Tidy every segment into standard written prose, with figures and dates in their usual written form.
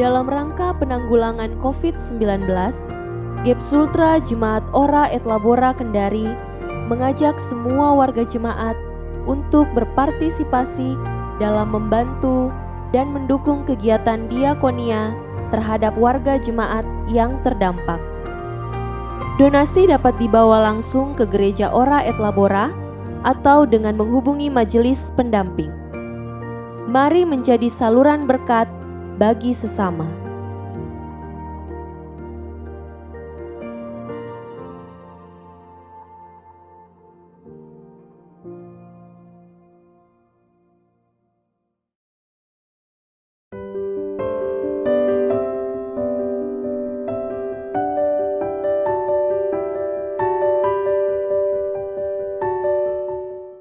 dalam rangka penanggulangan COVID-19, GEP Sultra Jemaat Ora et Labora Kendari mengajak semua warga jemaat untuk berpartisipasi dalam membantu dan mendukung kegiatan diakonia terhadap warga jemaat yang terdampak. Donasi dapat dibawa langsung ke Gereja Ora et Labora atau dengan menghubungi majelis pendamping. Mari menjadi saluran berkat bagi sesama.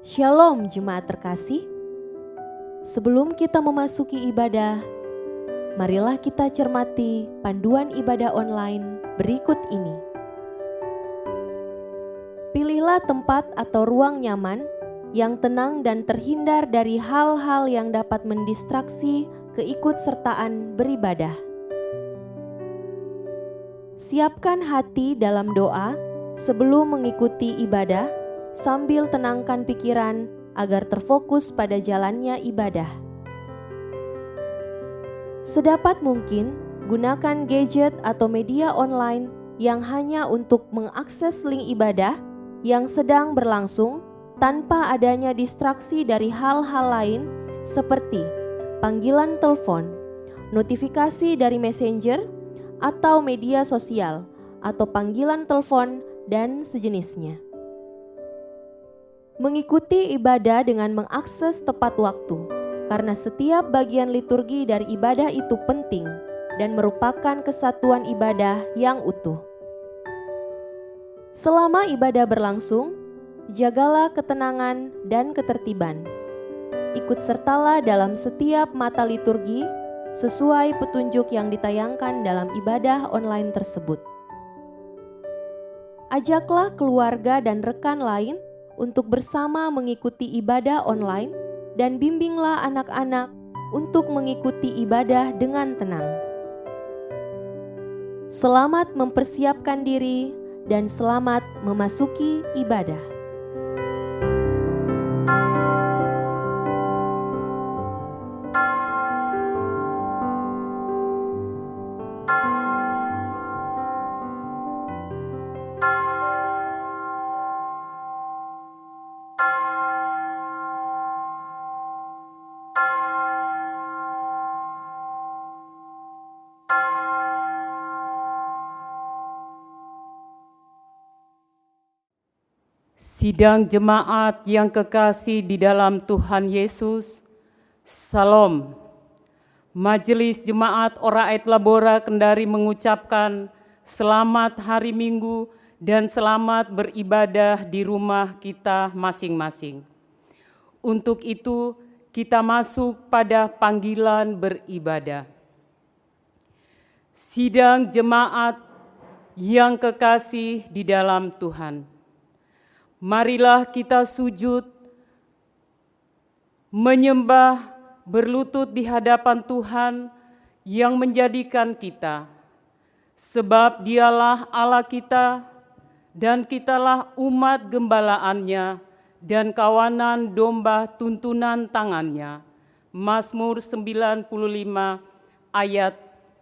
Shalom jemaat terkasih. Sebelum kita memasuki ibadah, marilah kita cermati panduan ibadah online berikut ini. Pilihlah tempat atau ruang nyaman yang tenang dan terhindar dari hal-hal yang dapat mendistraksi keikutsertaan beribadah. Siapkan hati dalam doa sebelum mengikuti ibadah, sambil tenangkan pikiran agar terfokus pada jalannya ibadah. Sedapat mungkin, gunakan gadget atau media online yang hanya untuk mengakses link ibadah yang sedang berlangsung tanpa adanya distraksi dari hal-hal lain seperti panggilan telepon, notifikasi dari messenger, atau media sosial, atau panggilan telepon dan sejenisnya. Mengikuti ibadah dengan mengakses tepat waktu, karena setiap bagian liturgi dari ibadah itu penting dan merupakan kesatuan ibadah yang utuh. Selama ibadah berlangsung, jagalah ketenangan dan ketertiban. Ikut sertalah dalam setiap mata liturgi sesuai petunjuk yang ditayangkan dalam ibadah online tersebut. Ajaklah keluarga dan rekan lain untuk bersama mengikuti ibadah online dan bimbinglah anak-anak untuk mengikuti ibadah dengan tenang. Selamat mempersiapkan diri dan selamat memasuki ibadah. Sidang jemaat yang kekasih di dalam Tuhan Yesus, Salam. Majelis Jemaat Ora et Labora Kendari mengucapkan selamat hari Minggu dan selamat beribadah di rumah kita masing-masing. Untuk itu, kita masuk pada panggilan beribadah. Sidang jemaat yang kekasih di dalam Tuhan, marilah kita sujud, menyembah, berlutut di hadapan Tuhan yang menjadikan kita, sebab Dialah Allah kita dan kitalah umat gembalaannya dan kawanan domba tuntunan tangannya. Mazmur 95 ayat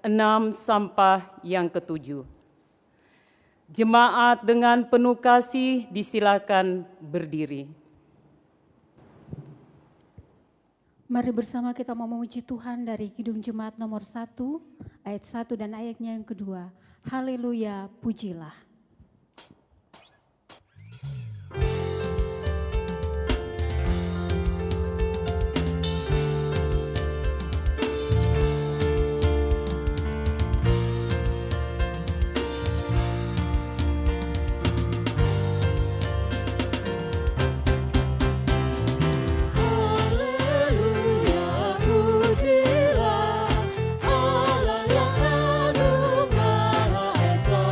6 sampai yang ke-7. Jemaat dengan penuh kasih disilakan berdiri. Mari bersama kita memuji Tuhan dari Kidung Jemaat nomor 1, ayat 1 dan ayatnya yang kedua. Haleluya, pujilah. Allah yang agung maha esa.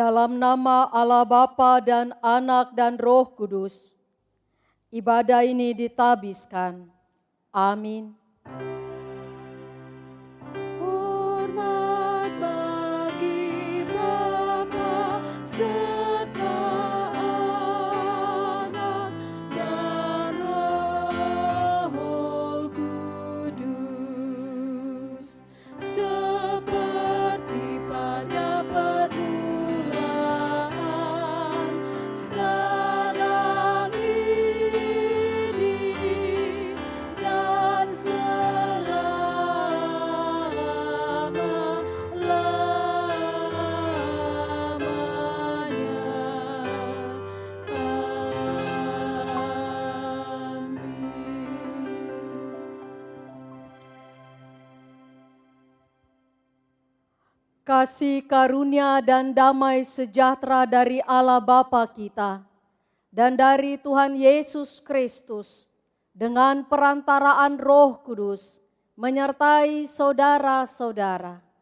Dalam nama Allah Bapa dan Anak dan Roh Kudus, ibadah ini ditabiskan. Amin. Hormat bagi Bapa serta Anak dan Roh Kudus, seperti pada permulaan, sekarang ini, dan Kasih karunia dan damai sejahtera dari Allah Bapa kita dan dari Tuhan Yesus Kristus dengan perantaraan Roh Kudus menyertai saudara-saudara.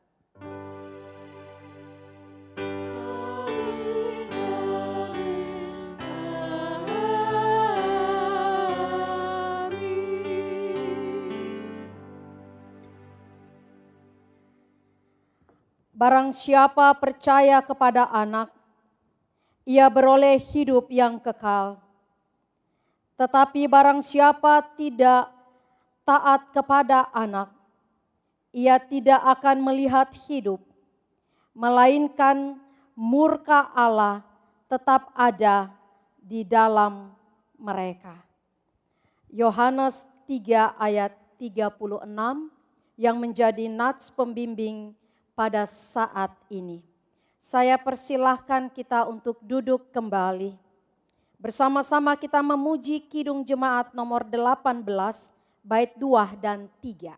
Barang siapa percaya kepada Anak, ia beroleh hidup yang kekal. Tetapi barang siapa tidak taat kepada Anak, ia tidak akan melihat hidup, melainkan murka Allah tetap ada di dalam mereka. Yohanes 3 ayat 36 yang menjadi nats pembimbing pada saat ini. Saya persilahkan kita untuk duduk kembali. Bersama-sama kita memuji Kidung Jemaat nomor 18, bait 2 dan 3.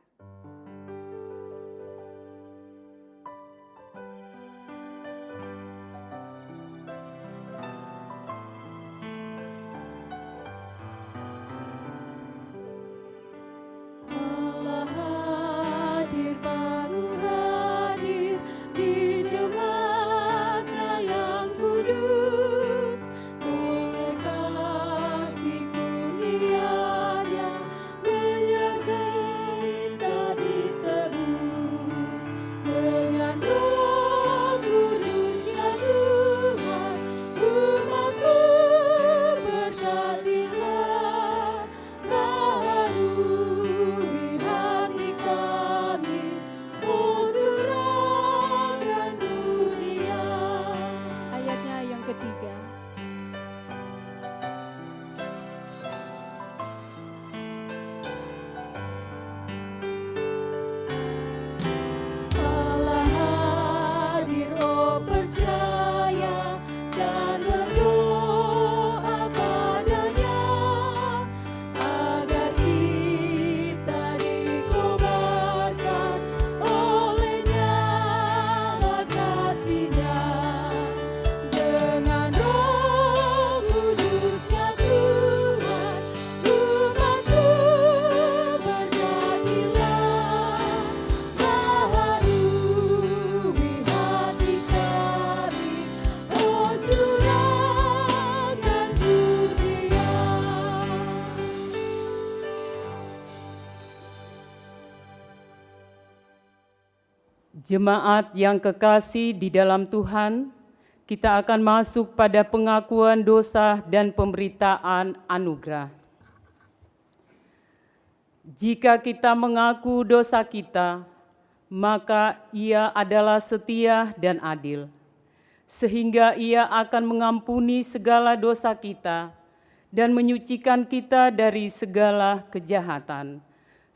Jemaat yang kekasih di dalam Tuhan, kita akan masuk pada pengakuan dosa dan pemberitaan anugerah. Jika kita mengaku dosa kita, maka Ia adalah setia dan adil, sehingga Ia akan mengampuni segala dosa kita dan menyucikan kita dari segala kejahatan.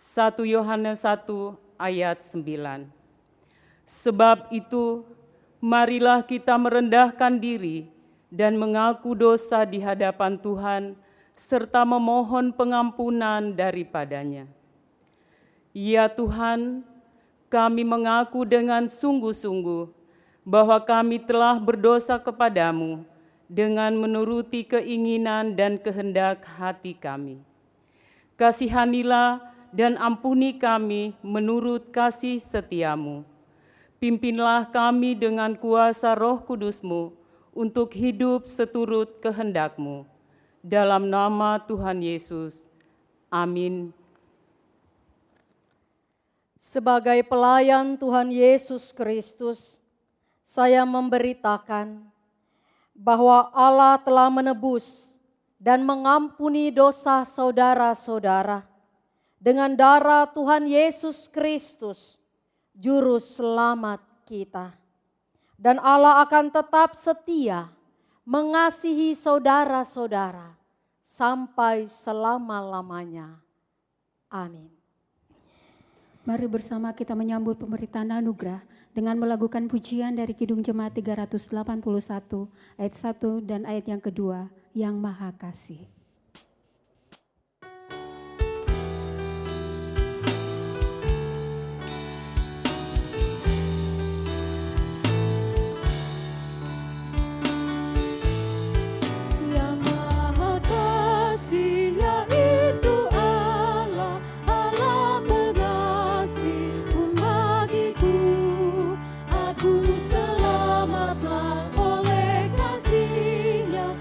1 Yohanes 1 ayat 9. Sebab itu, marilah kita merendahkan diri dan mengaku dosa di hadapan Tuhan, serta memohon pengampunan daripadanya. Ya Tuhan, kami mengaku dengan sungguh-sungguh bahwa kami telah berdosa kepadamu dengan menuruti keinginan dan kehendak hati kami. Kasihanilah dan ampuni kami menurut kasih setiamu. Pimpinlah kami dengan kuasa Roh Kudus-Mu untuk hidup seturut kehendak-Mu. Dalam nama Tuhan Yesus. Amin. Sebagai pelayan Tuhan Yesus Kristus, saya memberitakan bahwa Allah telah menebus dan mengampuni dosa saudara-saudara dengan darah Tuhan Yesus Kristus, Juru Selamat kita. Dan Allah akan tetap setia mengasihi saudara-saudara sampai selama-lamanya. Amin. Mari bersama kita menyambut pemberitaan anugerah dengan melakukan pujian dari Kidung Jemaat 381 ayat 1 dan ayat yang kedua, Yang Maha Kasih. Yang Maha Kasih, yaitu Allah, Allah pengasih umat-Ku. Aku selamatlah oleh kasih-Nya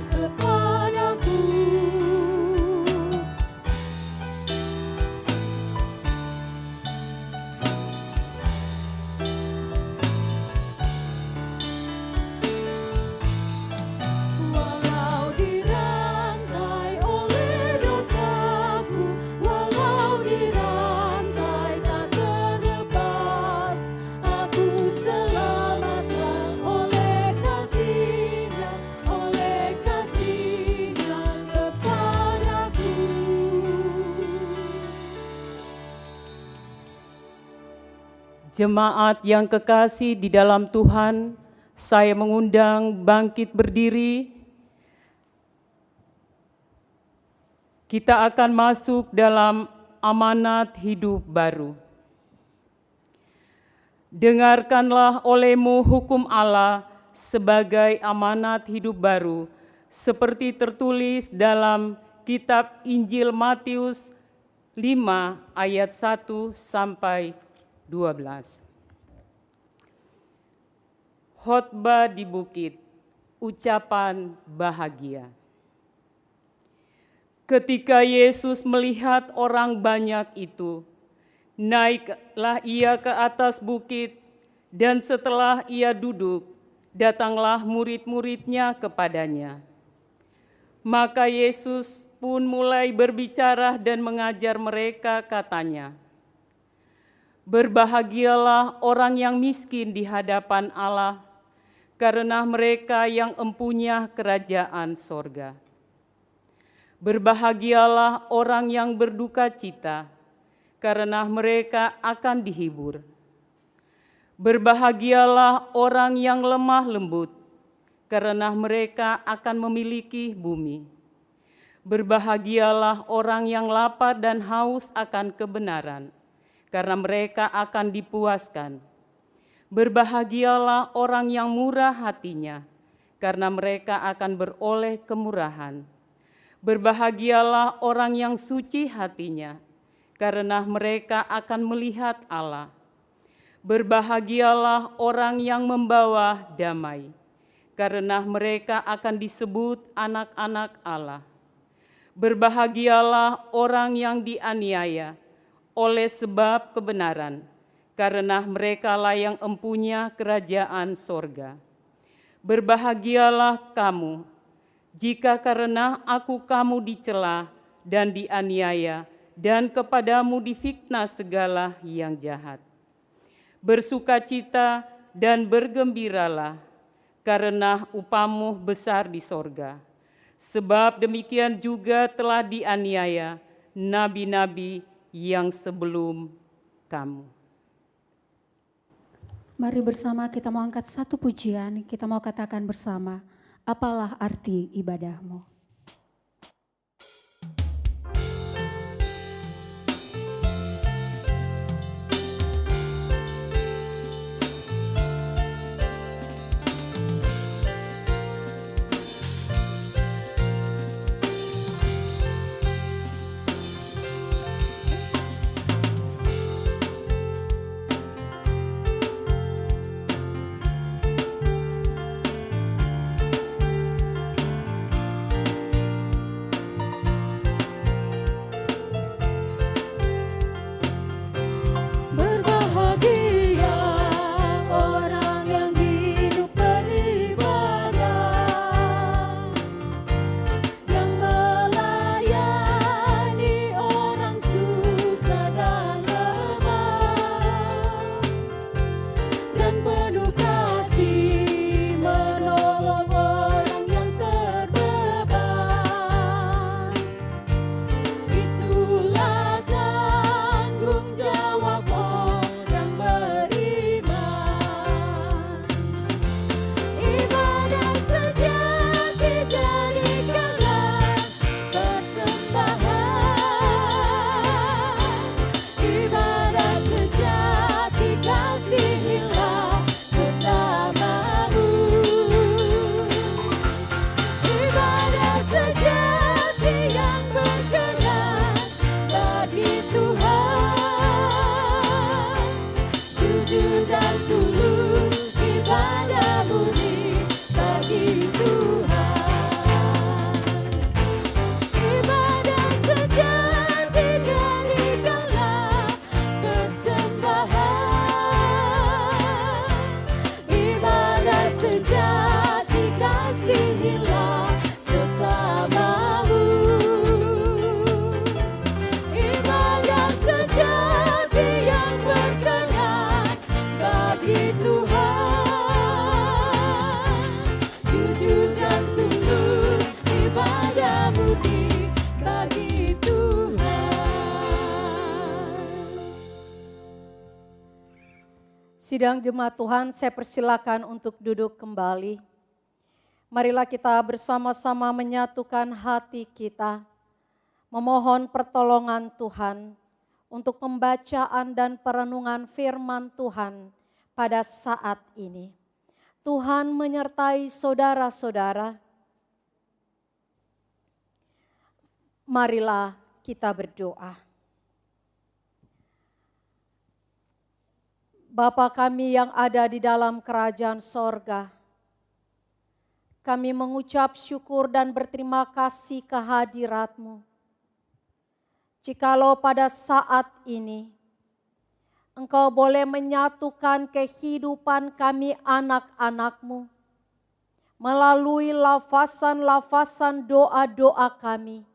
kepadaku. Walau dirantai oleh dosaku, walau dirantai tak terlepas, aku selamatlah oleh kasih-Nya kepadaku. Jemaat yang kekasih di dalam Tuhan, saya mengundang bangkit berdiri. Kita akan masuk dalam amanat hidup baru. Dengarkanlah olehmu hukum Allah sebagai amanat hidup baru, seperti tertulis dalam kitab Injil Matius 5 ayat 1 sampai 12. Khotbah di bukit, ucapan bahagia. Ketika Yesus melihat orang banyak itu, naiklah ia ke atas bukit, dan setelah ia duduk, datanglah murid-muridnya kepadanya. Maka Yesus pun mulai berbicara dan mengajar mereka, katanya, "Berbahagialah orang yang miskin di hadapan Allah, karena mereka yang empunya kerajaan sorga. Berbahagialah orang yang berduka cita, karena mereka akan dihibur. Berbahagialah orang yang lemah lembut, karena mereka akan memiliki bumi. Berbahagialah orang yang lapar dan haus akan kebenaran, karena mereka akan dipuaskan. Berbahagialah orang yang murah hatinya, karena mereka akan beroleh kemurahan. Berbahagialah orang yang suci hatinya, karena mereka akan melihat Allah. Berbahagialah orang yang membawa damai, karena mereka akan disebut anak-anak Allah. Berbahagialah orang yang dianiaya oleh sebab kebenaran, karena merekalah yang empunya kerajaan sorga. Berbahagialah kamu, jika karena aku kamu dicela dan dianiaya, dan kepadamu difitnah segala yang jahat. Bersukacita dan bergembiralah, karena upamu besar di sorga. Sebab demikian juga telah dianiaya nabi-nabi yang sebelum kamu." Mari bersama kita mau angkat satu pujian, kita mau katakan bersama, apalah arti ibadahmu. Sidang jemaat Tuhan, saya persilakan untuk duduk kembali. Marilah kita bersama-sama menyatukan hati kita, memohon pertolongan Tuhan untuk pembacaan dan perenungan firman Tuhan pada saat ini. Tuhan menyertai saudara-saudara. Marilah kita berdoa. Bapa kami yang ada di dalam kerajaan sorga, kami mengucap syukur dan berterima kasih kehadirat-Mu. Jikalau pada saat ini Engkau boleh menyatukan kehidupan kami anak-anak-Mu melalui lafazan-lafazan doa-doa kami,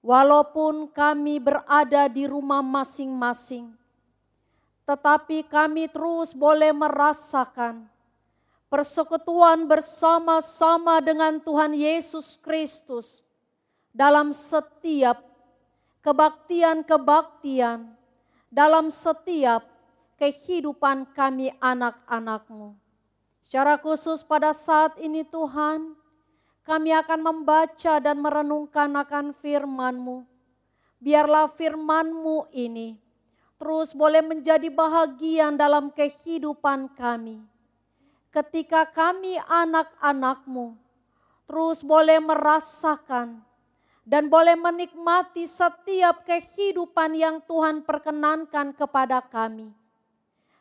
walaupun kami berada di rumah masing-masing, tetapi kami terus boleh merasakan persekutuan bersama-sama dengan Tuhan Yesus Kristus dalam setiap kebaktian-kebaktian, dalam setiap kehidupan kami anak-anak-Mu. Secara khusus pada saat ini Tuhan, kami akan membaca dan merenungkan akan firman-Mu. Biarlah firman-Mu ini terus boleh menjadi bahagian dalam kehidupan kami. Ketika kami anak-anak-Mu terus boleh merasakan dan boleh menikmati setiap kehidupan yang Tuhan perkenankan kepada kami.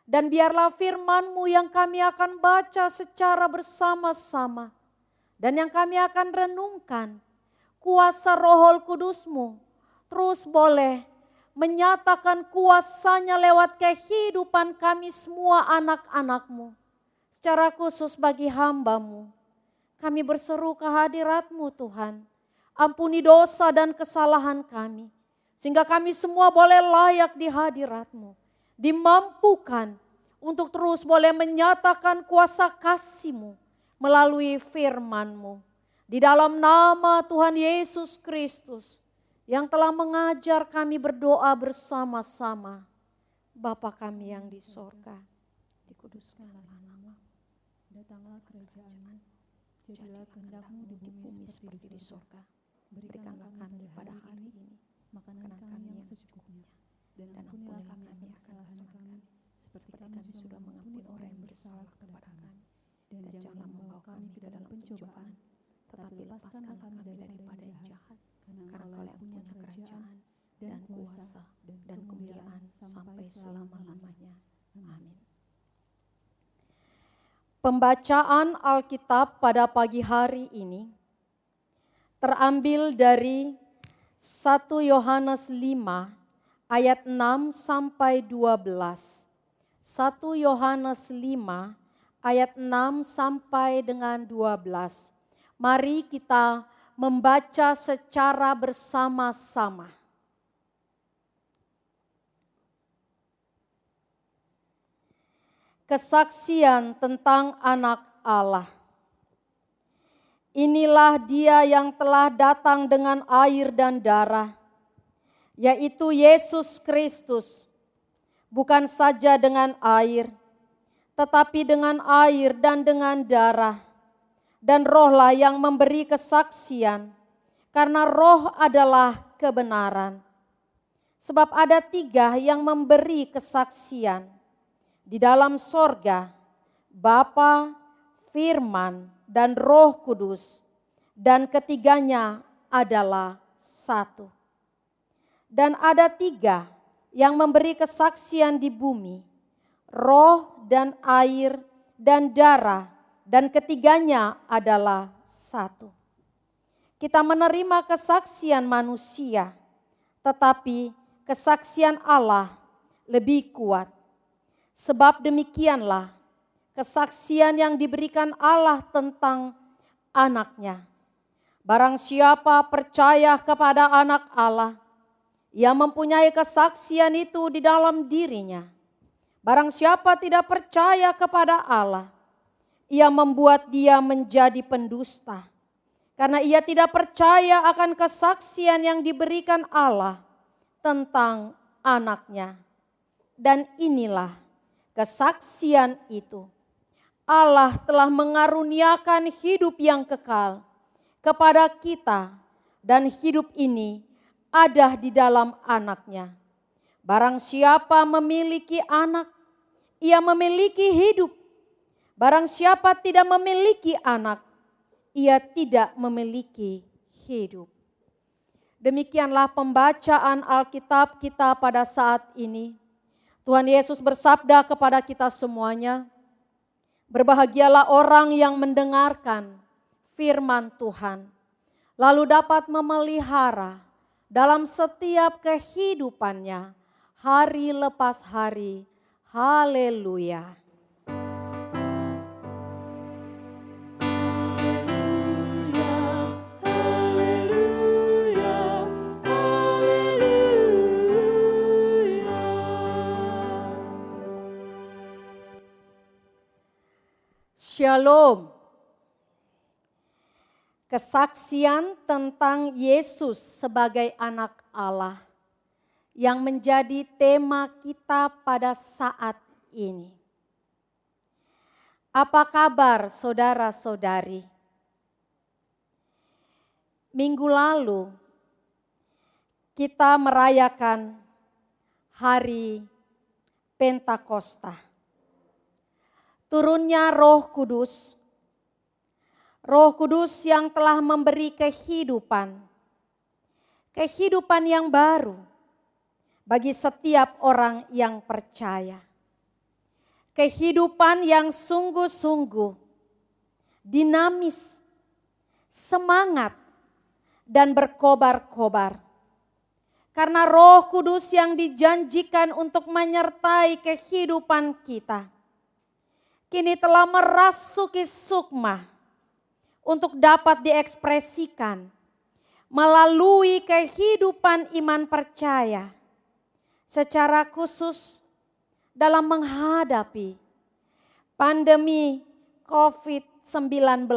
Dan biarlah firman-Mu yang kami akan baca secara bersama-sama dan yang kami akan renungkan, kuasa Roh Kudus-Mu terus boleh menyatakan kuasanya lewat kehidupan kami semua anak-anak-Mu. Secara khusus bagi hamba-Mu, kami berseru kehadirat-Mu Tuhan. Ampuni dosa dan kesalahan kami, sehingga kami semua boleh layak di hadirat-Mu. Dimampukan untuk terus boleh menyatakan kuasa kasih-Mu melalui firman-Mu. Di dalam nama Tuhan Yesus Kristus, yang telah mengajar kami berdoa bersama-sama. Bapa kami yang di sorga, dikuduskanlah nama-Mu. Datanglah kerajaan-Mu, jadilah kehendak-Mu di bumi seperti di sorga. Berikanlah kami pada hari ini makanan kami yang secukupnya, dan ampunilah kami akan kesalahan kami, seperti kami sudah mengampuni orang yang bersalah kepada kami. Dan janganlah membawa kami ke dalam pencobaan, tetapi lepaskanlah kami daripada yang jahat. Karena Engkau yang punya kerajaan dan kuasa dan kemuliaan sampai selama-lamanya. Amin. Pembacaan Alkitab pada pagi hari ini terambil dari 1 Yohanes 5 ayat 6 sampai 12. 1 Yohanes 5 ayat 6 sampai dengan 12. Mari kita membaca secara bersama-sama. Kesaksian tentang Anak Allah. Inilah Dia yang telah datang dengan air dan darah, yaitu Yesus Kristus, bukan saja dengan air, tetapi dengan air dan dengan darah. Dan Roh-lah yang memberi kesaksian, karena Roh adalah kebenaran. Sebab ada 3 yang memberi kesaksian di dalam sorga, Bapa, Firman, dan Roh Kudus, dan ketiganya adalah satu. Dan ada 3 yang memberi kesaksian di bumi, roh dan air dan darah, dan ketiganya adalah satu. Kita menerima kesaksian manusia, tetapi kesaksian Allah lebih kuat. Sebab demikianlah kesaksian yang diberikan Allah tentang anaknya. Barang siapa percaya kepada anak Allah, ia mempunyai kesaksian itu di dalam dirinya. Barang siapa tidak percaya kepada Allah, ia membuat dia menjadi pendusta, karena ia tidak percaya akan kesaksian yang diberikan Allah tentang anaknya. Dan inilah kesaksian itu. Allah telah mengaruniakan hidup yang kekal kepada kita dan hidup ini ada di dalam Anak-Nya. Barang siapa memiliki Anak, ia memiliki hidup. Barang siapa tidak memiliki Anak, ia tidak memiliki hidup. Demikianlah pembacaan Alkitab kita pada saat ini. Tuhan Yesus bersabda kepada kita semuanya, berbahagialah orang yang mendengarkan firman Tuhan, lalu dapat memelihara dalam setiap kehidupannya hari lepas hari. Haleluya. Shalom. Kesaksian tentang Yesus sebagai Anak Allah yang menjadi tema kita pada saat ini. Apa kabar saudara-saudari? Minggu lalu kita merayakan hari Pentakosta. Turunnya Roh Kudus yang telah memberi kehidupan yang baru bagi setiap orang yang percaya. Kehidupan yang sungguh-sungguh dinamis, semangat, dan berkobar-kobar. Karena Roh Kudus yang dijanjikan untuk menyertai kehidupan kita kini telah merasuki sukma untuk dapat diekspresikan melalui kehidupan iman percaya secara khusus dalam menghadapi pandemi COVID-19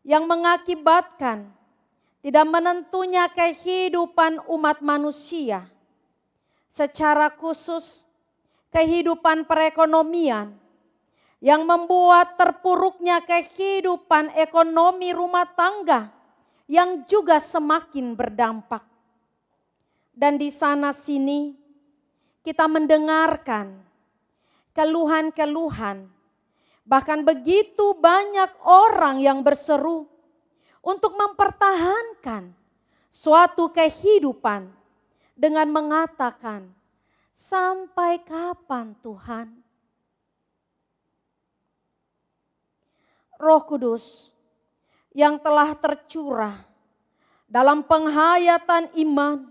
yang mengakibatkan tidak menentunya kehidupan umat manusia, secara khusus kehidupan perekonomian yang membuat terpuruknya kehidupan ekonomi rumah tangga yang juga semakin berdampak. Dan di sana sini kita mendengarkan keluhan-keluhan, bahkan begitu banyak orang yang berseru untuk mempertahankan suatu kehidupan dengan mengatakan, sampai kapan Tuhan? Roh Kudus yang telah tercurah dalam penghayatan iman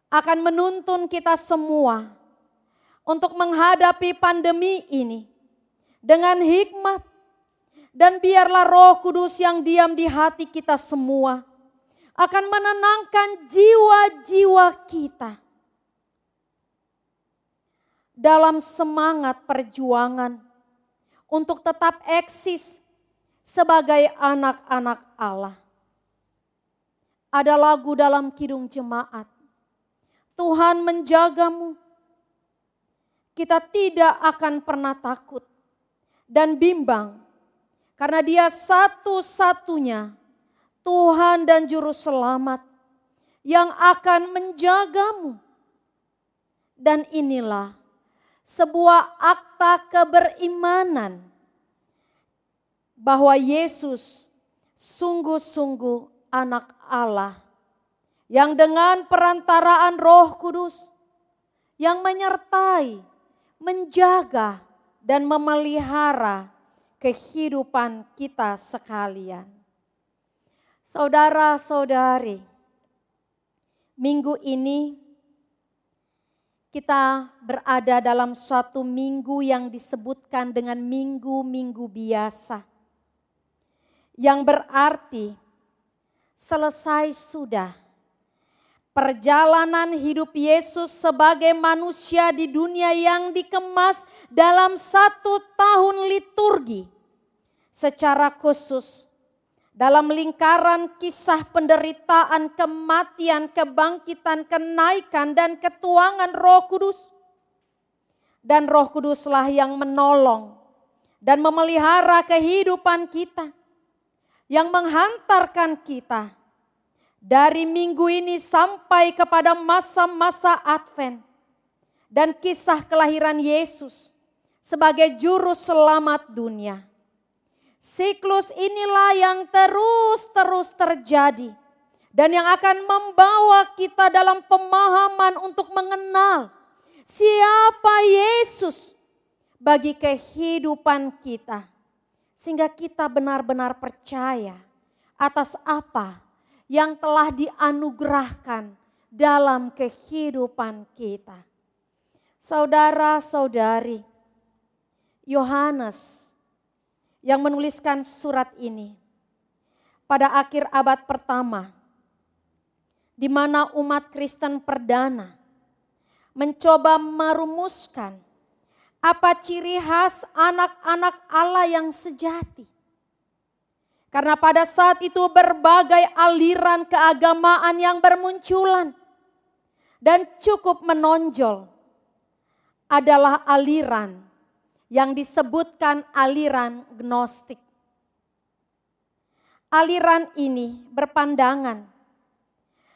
akan menuntun kita semua untuk menghadapi pandemi ini dengan hikmat, dan biarlah Roh Kudus yang diam di hati kita semua akan menenangkan jiwa-jiwa kita dalam semangat perjuangan untuk tetap eksis sebagai anak-anak Allah. Ada lagu dalam Kidung Jemaat, Tuhan menjagamu, kita tidak akan pernah takut dan bimbang, karena Dia satu-satunya Tuhan dan Juru Selamat yang akan menjagamu. Dan inilah sebuah akta keberimanan bahwa Yesus sungguh-sungguh Anak Allah yang dengan perantaraan Roh Kudus yang menyertai, menjaga, dan memelihara kehidupan kita sekalian. Saudara-saudari, minggu ini kita berada dalam suatu minggu yang disebutkan dengan minggu-minggu biasa. Yang berarti selesai sudah perjalanan hidup Yesus sebagai manusia di dunia yang dikemas dalam 1 tahun liturgi. Secara khusus dalam lingkaran kisah penderitaan, kematian, kebangkitan, kenaikan, dan ketuangan Roh Kudus. dan Roh Kuduslah yang menolong dan memelihara kehidupan kita, yang menghantarkan kita dari minggu ini sampai kepada masa-masa Advent dan kisah kelahiran Yesus sebagai juru selamat dunia. Siklus inilah yang terus terjadi dan yang akan membawa kita dalam pemahaman untuk mengenal siapa Yesus bagi kehidupan kita. Sehingga kita benar-benar percaya atas apa yang telah dianugerahkan dalam kehidupan kita. Saudara-saudari, Yohanes yang menuliskan surat ini pada akhir abad pertama, di mana umat Kristen perdana mencoba merumuskan apa ciri khas anak-anak Allah yang sejati. Karena pada saat itu berbagai aliran keagamaan yang bermunculan dan cukup menonjol adalah aliran yang disebutkan aliran Gnostik. Aliran ini berpandangan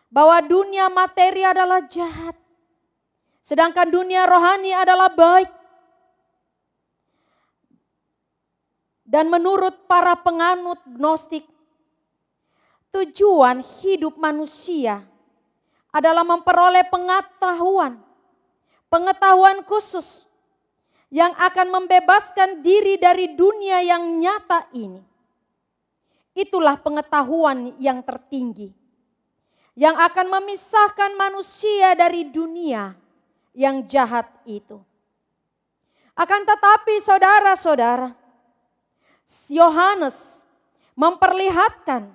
bahwa dunia materi adalah jahat, sedangkan dunia rohani adalah baik. Dan menurut para penganut Gnostik, tujuan hidup manusia adalah memperoleh pengetahuan khusus yang akan membebaskan diri dari dunia yang nyata ini. Itulah pengetahuan yang tertinggi yang akan memisahkan manusia dari dunia yang jahat itu. Akan tetapi saudara-saudara, Yohanes memperlihatkan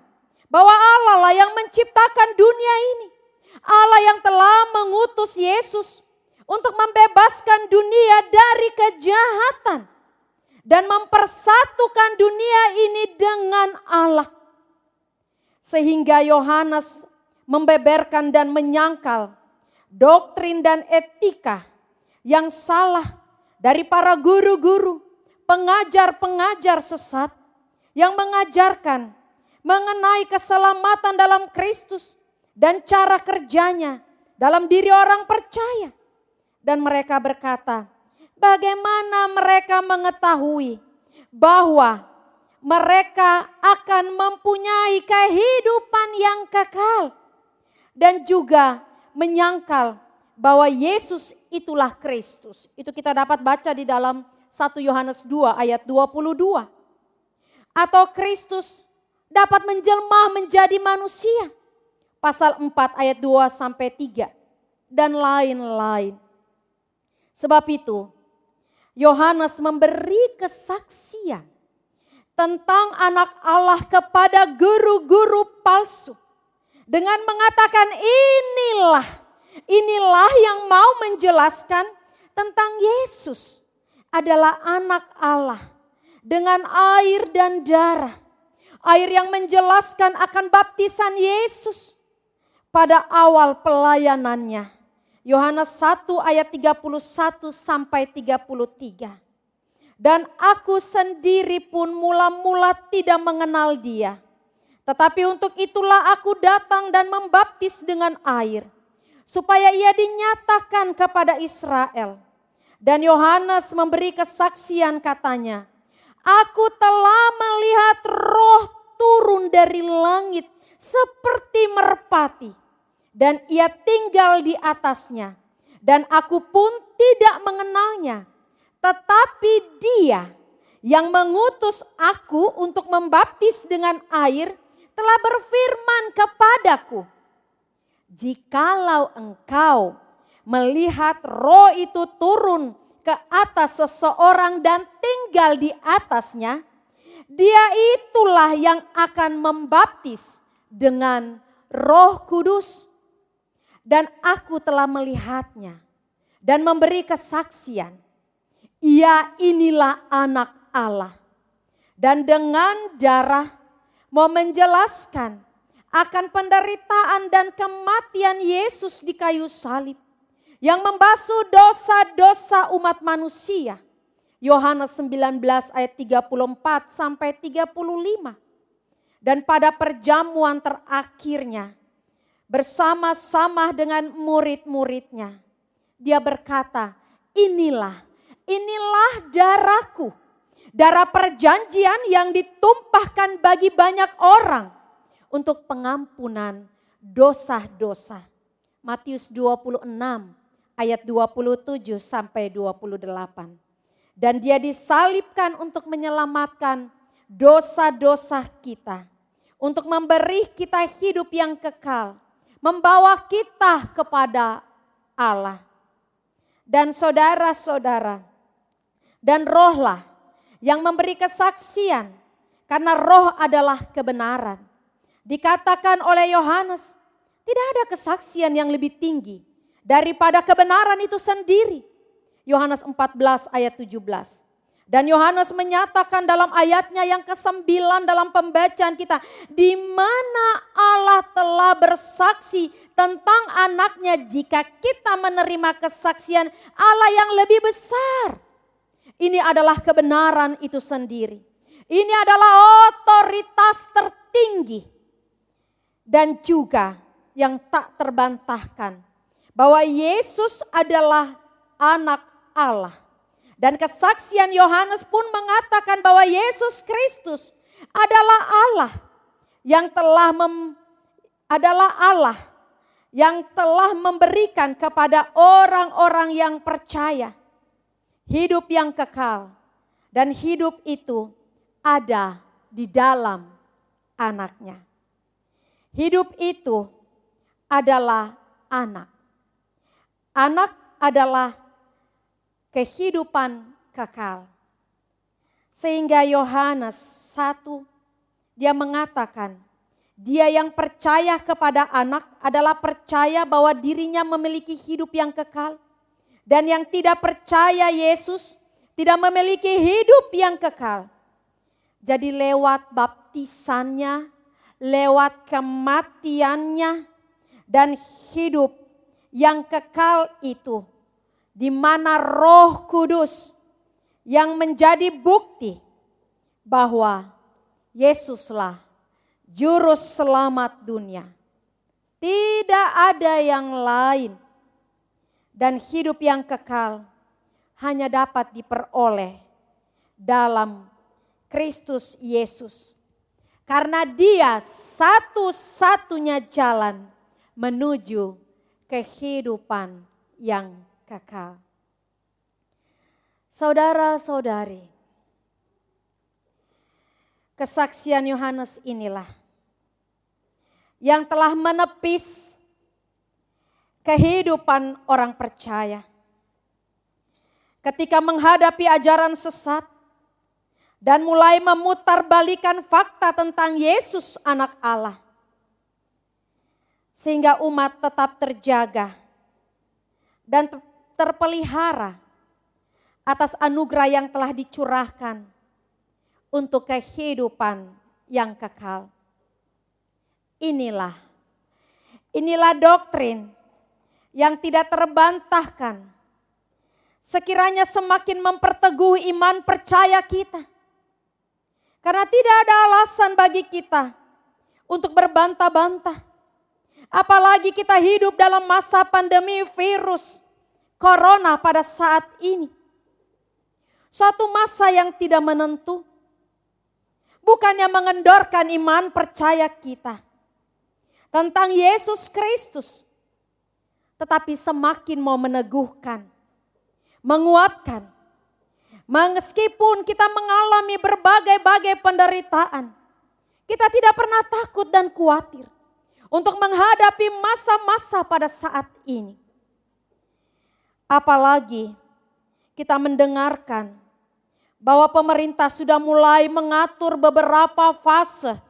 bahwa Allah lah yang menciptakan dunia ini. Allah yang telah mengutus Yesus untuk membebaskan dunia dari kejahatan dan mempersatukan dunia ini dengan Allah. Sehingga Yohanes membeberkan dan menyangkal doktrin dan etika yang salah dari para guru-guru, pengajar-pengajar sesat yang mengajarkan mengenai keselamatan dalam Kristus dan cara kerjanya dalam diri orang percaya. Dan mereka berkata, bagaimana mereka mengetahui bahwa mereka akan mempunyai kehidupan yang kekal. Dan juga menyangkal bahwa Yesus itulah Kristus. Itu kita dapat baca di dalam 1 Yohanes 2 ayat 22. Atau Kristus dapat menjelma menjadi manusia. Pasal 4 ayat 2 sampai 3. Dan lain-lain. Sebab itu Yohanes memberi kesaksian tentang anak Allah kepada guru-guru palsu. Dengan mengatakan inilah yang mau menjelaskan tentang Yesus adalah anak Allah dengan air dan darah. Air yang menjelaskan akan baptisan Yesus pada awal pelayanannya. Yohanes 1 ayat 31 sampai 33. Dan aku sendiri pun mula-mula tidak mengenal dia. Tetapi untuk itulah aku datang dan membaptis dengan air, supaya ia dinyatakan kepada Israel. Dan Yohanes memberi kesaksian katanya, aku telah melihat Roh turun dari langit seperti merpati, dan ia tinggal di atasnya. Dan aku pun tidak mengenalnya, tetapi dia yang mengutus aku untuk membaptis dengan air telah berfirman kepadaku, jikalau engkau melihat Roh itu turun ke atas seseorang dan tinggal di atasnya, dia itulah yang akan membaptis dengan Roh Kudus. Dan aku telah melihatnya dan memberi kesaksian, ia inilah anak Allah. Dan dengan darah mau menjelaskan akan penderitaan dan kematian Yesus di kayu salib yang membasuh dosa-dosa umat manusia. Yohanes 19 ayat 34 sampai 35. Dan pada perjamuan terakhirnya, bersama-sama dengan murid-muridnya, dia berkata, inilah darahku, darah perjanjian yang ditumpahkan bagi banyak orang untuk pengampunan dosa-dosa. Matius 26 ayat 27 sampai 28. Dan dia disalibkan untuk menyelamatkan dosa-dosa kita, untuk memberi kita hidup yang kekal, membawa kita kepada Allah. Dan saudara-saudara, dan rohlah yang memberi kesaksian, karena roh adalah kebenaran. Dikatakan oleh Yohanes, tidak ada kesaksian yang lebih tinggi daripada kebenaran itu sendiri. Yohanes 14 ayat 17. Dan Yohanes menyatakan dalam ayatnya yang ke-9 dalam pembacaan kita, di mana Allah telah bersaksi tentang anaknya jika kita menerima kesaksian Allah yang lebih besar. Ini adalah kebenaran itu sendiri. Ini adalah otoritas tertinggi dan juga yang tak terbantahkan bahwa Yesus adalah anak Allah. Dan kesaksian Yohanes pun mengatakan bahwa Yesus Kristus adalah Allah yang telah memberikan kepada orang-orang yang percaya hidup yang kekal, dan hidup itu ada di dalam anaknya. Hidup itu adalah anak. Anak adalah kehidupan kekal. Sehingga Yohanes 1 dia mengatakan, dia yang percaya kepada anak adalah percaya bahwa dirinya memiliki hidup yang kekal. Dan yang tidak percaya Yesus tidak memiliki hidup yang kekal. Jadi lewat baptisannya, lewat kematiannya, dan hidup yang kekal itu, di mana Roh Kudus yang menjadi bukti bahwa Yesuslah juru selamat dunia. Tidak ada yang lain. Dan hidup yang kekal hanya dapat diperoleh dalam Kristus Yesus. Karena dia satu-satunya jalan menuju kehidupan yang kekal. Saudara-saudari, kesaksian Yohanes inilah yang telah menepis kehidupan orang percaya. Ketika menghadapi ajaran sesat dan mulai memutarbalikan fakta tentang Yesus anak Allah. Sehingga umat tetap terjaga dan terpelihara atas anugerah yang telah dicurahkan untuk kehidupan yang kekal. Inilah doktrin yang tidak terbantahkan. Sekiranya semakin memperteguh iman percaya kita. Karena tidak ada alasan bagi kita untuk berbantah-bantah. Apalagi kita hidup dalam masa pandemi virus corona pada saat ini. Suatu masa yang tidak menentu. Bukannya mengendorkan iman percaya kita tentang Yesus Kristus. Tetapi semakin mau meneguhkan, menguatkan. Meskipun kita mengalami berbagai-bagai penderitaan, kita tidak pernah takut dan khawatir untuk menghadapi masa-masa pada saat ini. Apalagi kita mendengarkan bahwa pemerintah sudah mulai mengatur beberapa fase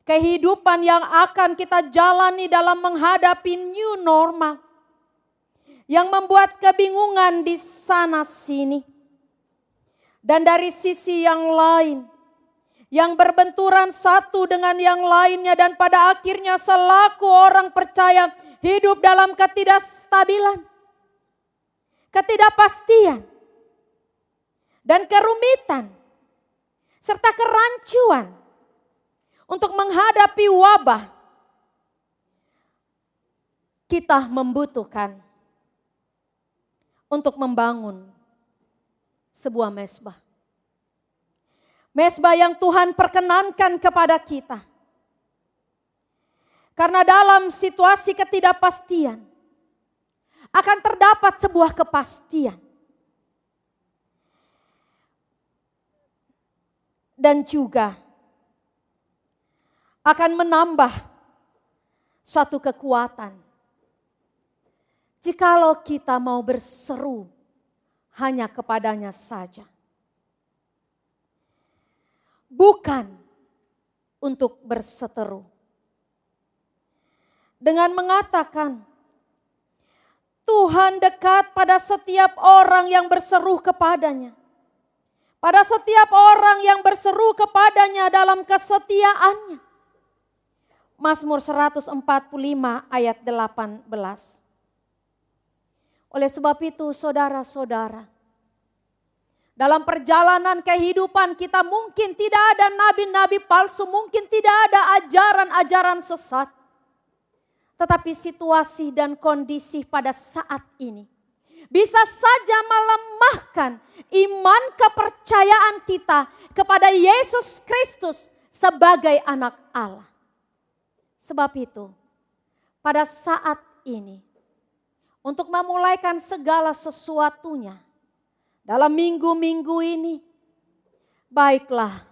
kehidupan yang akan kita jalani dalam menghadapi new normal. Yang membuat kebingungan di sana sini. Dan dari sisi yang lain, yang berbenturan satu dengan yang lainnya, dan pada akhirnya selaku orang percaya hidup dalam ketidakstabilan. ketidakpastian, dan kerumitan, serta kerancuan untuk menghadapi wabah, kita membutuhkan untuk membangun sebuah mezbah. Mezbah yang Tuhan perkenankan kepada kita. Karena dalam situasi ketidakpastian akan terdapat sebuah kepastian. Dan juga akan menambah satu kekuatan. Jikalau kita mau berseru hanya kepadanya saja. Bukan untuk berseteru. Dengan mengatakan, Tuhan dekat pada setiap orang yang berseru kepadanya. Pada setiap orang yang berseru kepadanya dalam kesetiaannya. Mazmur 145 ayat 18. Oleh sebab itu saudara-saudara, dalam perjalanan kehidupan kita mungkin tidak ada nabi-nabi palsu, mungkin tidak ada ajaran-ajaran sesat. Tetapi situasi dan kondisi pada saat ini bisa saja melemahkan iman kepercayaan kita kepada Yesus Kristus sebagai anak Allah. Sebab itu, pada saat ini, untuk memulaikan segala sesuatunya dalam minggu-minggu ini, baiklah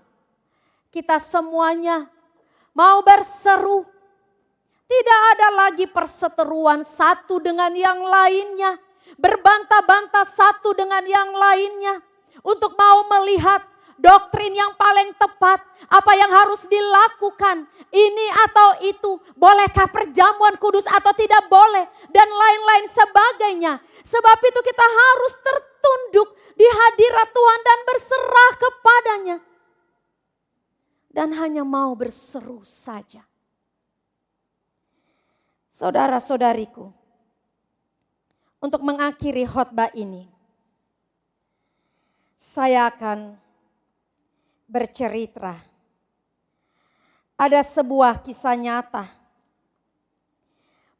kita semuanya mau berseru. Tidak ada lagi perseteruan satu dengan yang lainnya, berbantah-bantah satu dengan yang lainnya, untuk mau melihat doktrin yang paling tepat, apa yang harus dilakukan, ini atau itu, bolehkah perjamuan kudus atau tidak boleh, dan lain-lain sebagainya. Sebab itu kita harus tertunduk di hadirat Tuhan dan berserah kepadanya. Dan hanya mau berseru saja. Saudara-saudariku, untuk mengakhiri khotbah ini, saya akan bercerita. Ada sebuah kisah nyata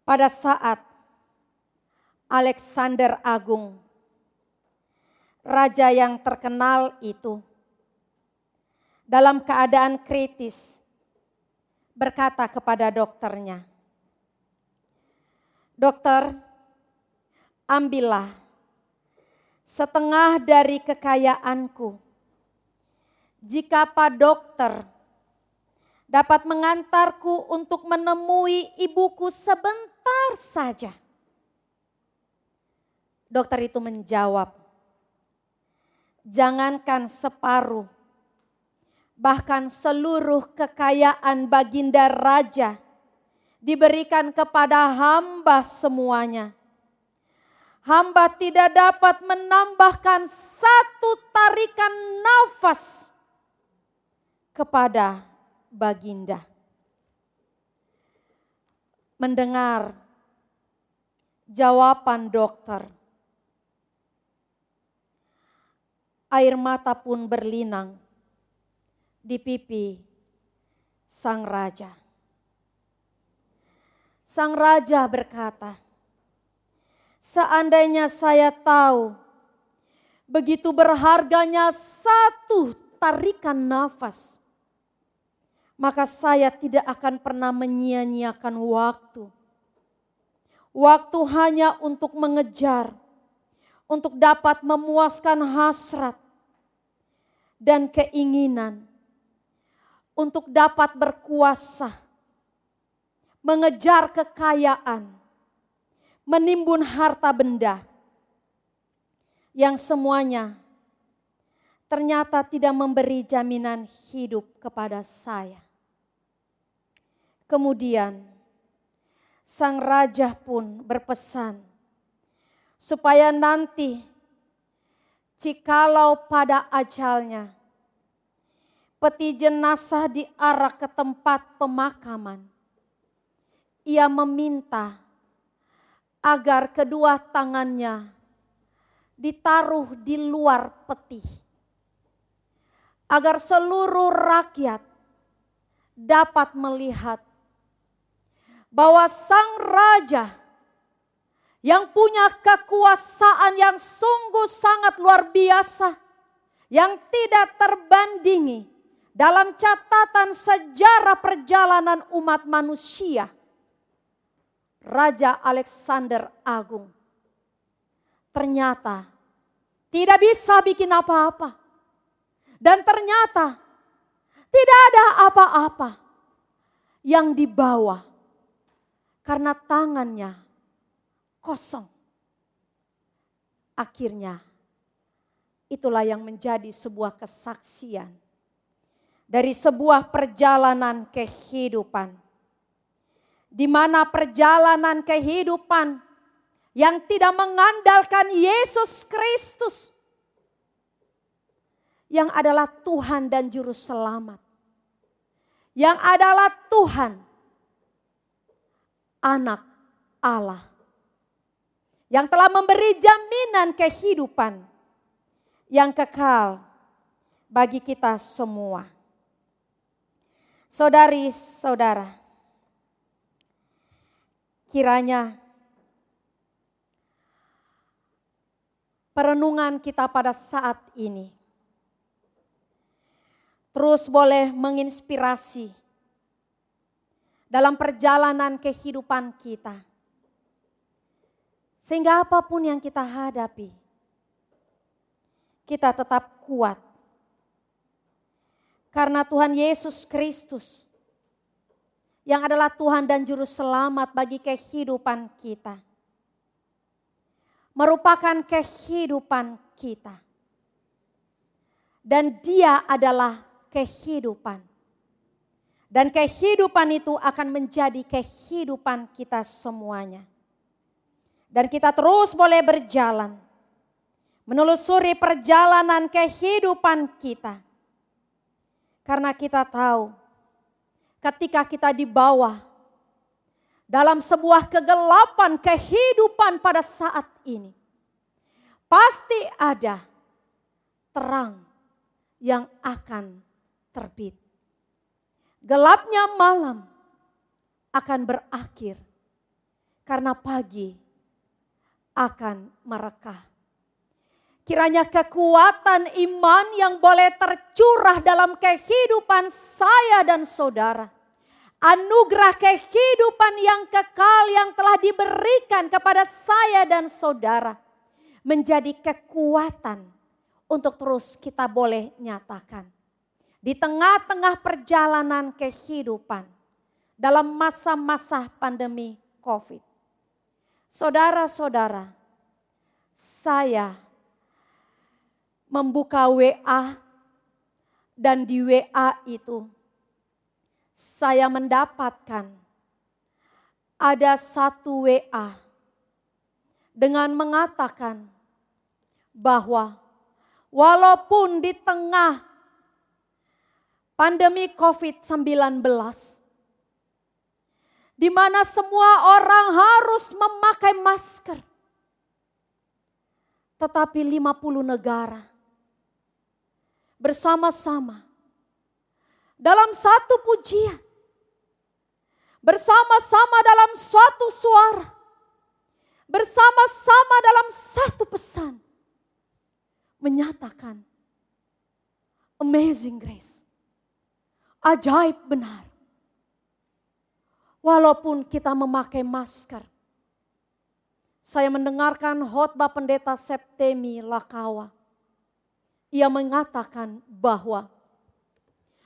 pada saat Alexander Agung, raja yang terkenal itu, dalam keadaan kritis berkata kepada dokternya, "Dokter, ambillah setengah dari kekayaanku. Jika Pak Dokter dapat mengantarku untuk menemui ibuku sebentar saja." Dokter itu menjawab, "Jangankan separuh, bahkan seluruh kekayaan baginda raja diberikan kepada hamba semuanya. Hamba tidak dapat menambahkan satu tarikan nafas kepada baginda." Mendengar jawaban dokter, air mata pun berlinang di pipi sang raja. Sang raja berkata, "Seandainya saya tahu begitu berharganya satu tarikan nafas, maka saya tidak akan pernah menyia-nyiakan waktu. Waktu hanya untuk mengejar, untuk dapat memuaskan hasrat dan keinginan, untuk dapat berkuasa, mengejar kekayaan, menimbun harta benda yang semuanya ternyata tidak memberi jaminan hidup kepada saya." Kemudian sang raja pun berpesan supaya nanti jikalau pada ajalnya peti jenazah diarak ke tempat pemakaman, ia meminta agar kedua tangannya ditaruh di luar peti, agar seluruh rakyat dapat melihat bahwa Sang Raja yang punya kekuasaan yang sungguh sangat luar biasa, yang tidak terbandingi dalam catatan sejarah perjalanan umat manusia, Raja Alexander Agung, ternyata tidak bisa bikin apa-apa. Dan ternyata tidak ada apa-apa yang dibawa karena tangannya kosong. Akhirnya itulah yang menjadi sebuah kesaksian dari sebuah perjalanan kehidupan, di mana perjalanan kehidupan yang tidak mengandalkan Yesus Kristus, yang adalah Tuhan dan Juru Selamat, yang adalah Tuhan, Anak Allah, yang telah memberi jaminan kehidupan yang kekal bagi kita semua. Saudari-saudara, kiranya perenungan kita pada saat ini terus boleh menginspirasi dalam perjalanan kehidupan kita. Sehingga apapun yang kita hadapi, kita tetap kuat. Karena Tuhan Yesus Kristus yang adalah Tuhan dan Juru Selamat bagi kehidupan kita, merupakan kehidupan kita. Dan Dia adalah kehidupan. Dan kehidupan itu akan menjadi kehidupan kita semuanya. Dan kita terus boleh berjalan, menelusuri perjalanan kehidupan kita. Karena kita tahu, ketika kita dibawa dalam sebuah kegelapan kehidupan pada saat ini, pasti ada terang yang akan terbit. Gelapnya malam akan berakhir karena pagi akan merekah. Kiranya kekuatan iman yang boleh tercurah dalam kehidupan saya dan saudara, anugerah kehidupan yang kekal yang telah diberikan kepada saya dan saudara, menjadi kekuatan untuk terus kita boleh nyatakan di tengah-tengah perjalanan kehidupan dalam masa-masa pandemi COVID. Saudara-saudara, saya membuka WA dan di WA itu saya mendapatkan ada satu WA dengan mengatakan bahwa walaupun di tengah pandemi COVID-19, di mana semua orang harus memakai masker, tetapi 50 negara bersama-sama dalam satu pujian, bersama-sama dalam suatu suara, bersama-sama dalam satu pesan, menyatakan amazing grace, ajaib benar. Walaupun kita memakai masker, saya mendengarkan khotbah pendeta Septemi Lakawa. Ia mengatakan bahwa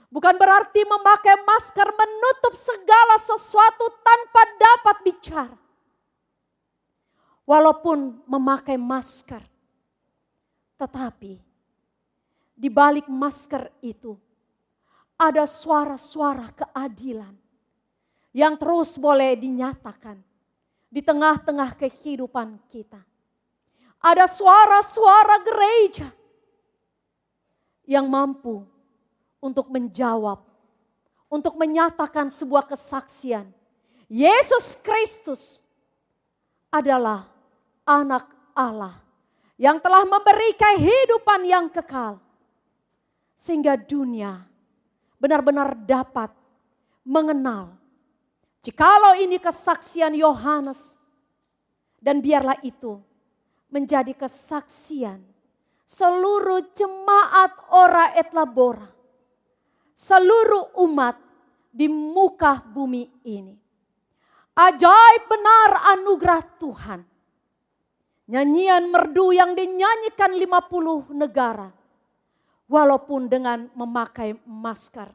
bukan berarti memakai masker menutup segala sesuatu tanpa dapat bicara. Walaupun memakai masker, tetapi di balik masker itu ada suara-suara keadilan yang terus boleh dinyatakan di tengah-tengah kehidupan kita. Ada suara-suara gereja yang mampu untuk menjawab, untuk menyatakan sebuah kesaksian. Yesus Kristus adalah Anak Allah yang telah memberi kehidupan yang kekal. Sehingga dunia benar-benar dapat mengenal. Jikalau ini kesaksian Yohanes, dan biarlah itu menjadi kesaksian seluruh jemaat Ora et Labora, seluruh umat di muka bumi ini. Ajaib benar anugerah Tuhan. Nyanyian merdu yang dinyanyikan 50 negara, walaupun dengan memakai masker,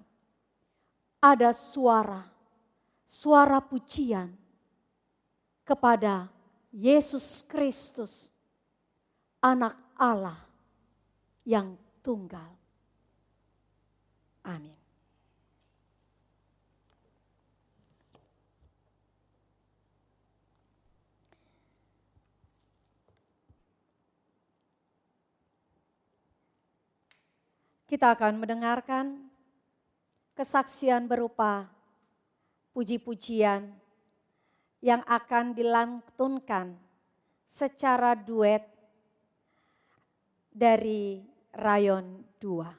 ada suara pujian kepada Yesus Kristus, Anak Allah yang tunggal. Amin. Kita akan mendengarkan kesaksian berupa puji-pujian yang akan dilantunkan secara duet dari Rayon 2.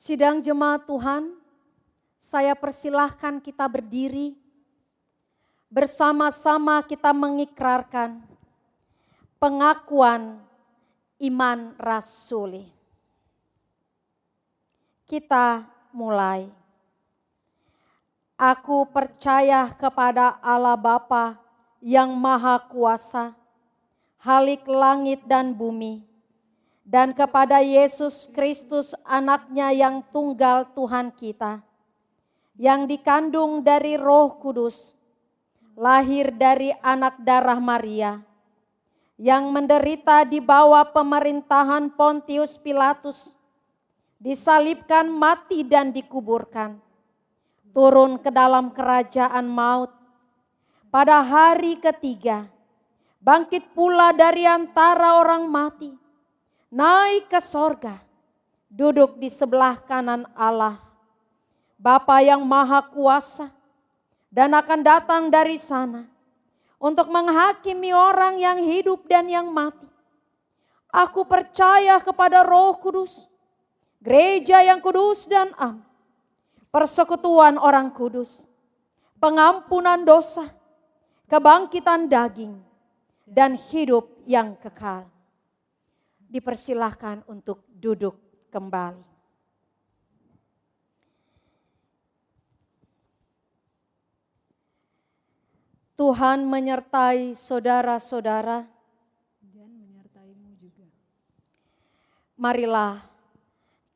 Sidang jemaat Tuhan, saya persilahkan kita berdiri. Bersama-sama kita mengikrarkan pengakuan iman rasuli. Kita mulai. Aku percaya kepada Allah Bapa yang Maha Kuasa, Khalik langit dan bumi, dan kepada Yesus Kristus anaknya yang tunggal Tuhan kita, yang dikandung dari Roh Kudus, lahir dari anak darah Maria, yang menderita di bawah pemerintahan Pontius Pilatus, disalibkan, mati dan dikuburkan, turun ke dalam kerajaan maut, pada hari ketiga, bangkit pula dari antara orang mati, naik ke sorga, duduk di sebelah kanan Allah, Bapa yang Maha Kuasa, dan akan datang dari sana untuk menghakimi orang yang hidup dan yang mati. Aku percaya kepada Roh Kudus, gereja yang kudus dan am, persekutuan orang kudus, pengampunan dosa, kebangkitan daging, dan hidup yang kekal. Dipersilahkan untuk duduk kembali. Tuhan menyertai saudara-saudara. Dan menyertaimu juga. Marilah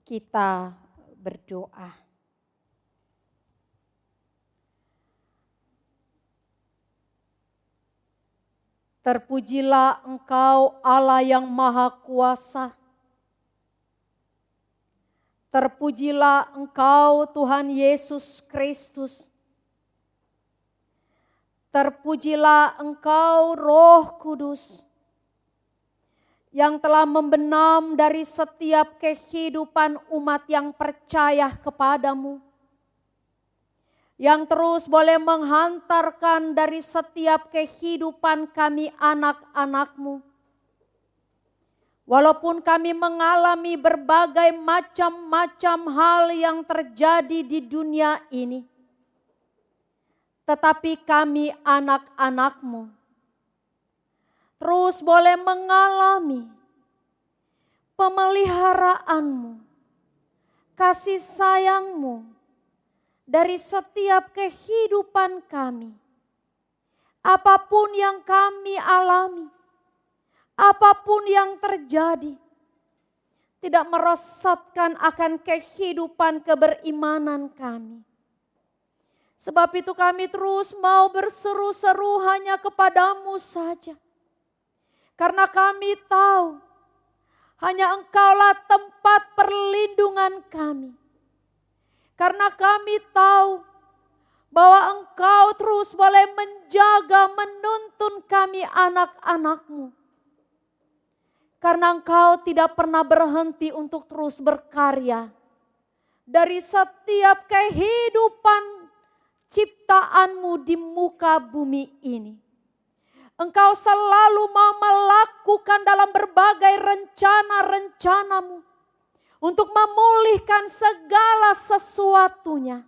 kita berdoa. Terpujilah Engkau Allah yang Maha Kuasa. Terpujilah Engkau Tuhan Yesus Kristus. Terpujilah Engkau Roh Kudus yang telah membenam dari setiap kehidupan umat yang percaya kepadamu, yang terus boleh menghantarkan dari setiap kehidupan kami anak-anak-Mu. Walaupun kami mengalami berbagai macam-macam hal yang terjadi di dunia ini, tetapi kami anak-anak-Mu terus boleh mengalami pemeliharaan-Mu, kasih sayang-Mu dari setiap kehidupan kami. Apapun yang kami alami, apapun yang terjadi, tidak merosotkan akan kehidupan keberimanan kami. Sebab itu kami terus mau berseru-seru hanya kepadamu saja. Karena kami tahu hanya Engkaulah tempat perlindungan kami. Karena kami tahu bahwa Engkau terus boleh menjaga, menuntun kami anak-anak-Mu. Karena Engkau tidak pernah berhenti untuk terus berkarya dari setiap kehidupan ciptaanmu di muka bumi ini. Engkau selalu mau melakukan dalam berbagai rencana-rencanamu untuk memulihkan segala sesuatunya.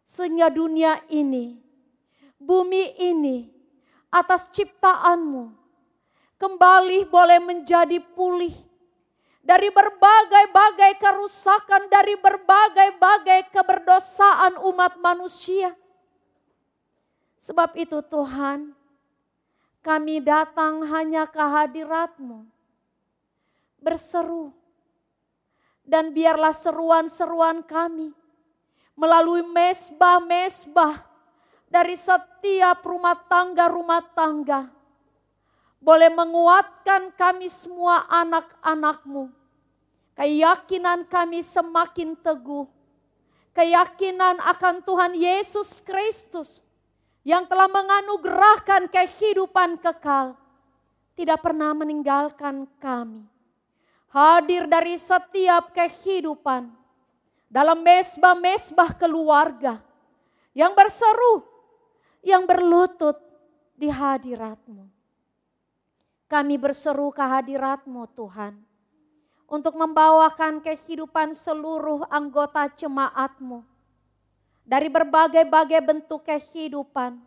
Sehingga dunia ini, bumi ini, atas ciptaanmu kembali boleh menjadi pulih dari berbagai-bagai kerusakan, dari berbagai-bagai keberdosaan umat manusia. Sebab itu Tuhan, kami datang hanya ke hadirat-Mu, berseru, dan biarlah seruan-seruan kami melalui mesbah-mesbah dari setiap rumah tangga boleh menguatkan kami semua anak-anak-Mu. Keyakinan kami semakin teguh, keyakinan akan Tuhan Yesus Kristus yang telah menganugerahkan kehidupan kekal, tidak pernah meninggalkan kami. Hadir dari setiap kehidupan, dalam mesbah-mesbah keluarga, yang berseru, yang berlutut di hadirat-Mu. Kami berseru ke hadirat-Mu Tuhan, untuk membawakan kehidupan seluruh anggota jemaat-Mu, dari berbagai-bagai bentuk kehidupan.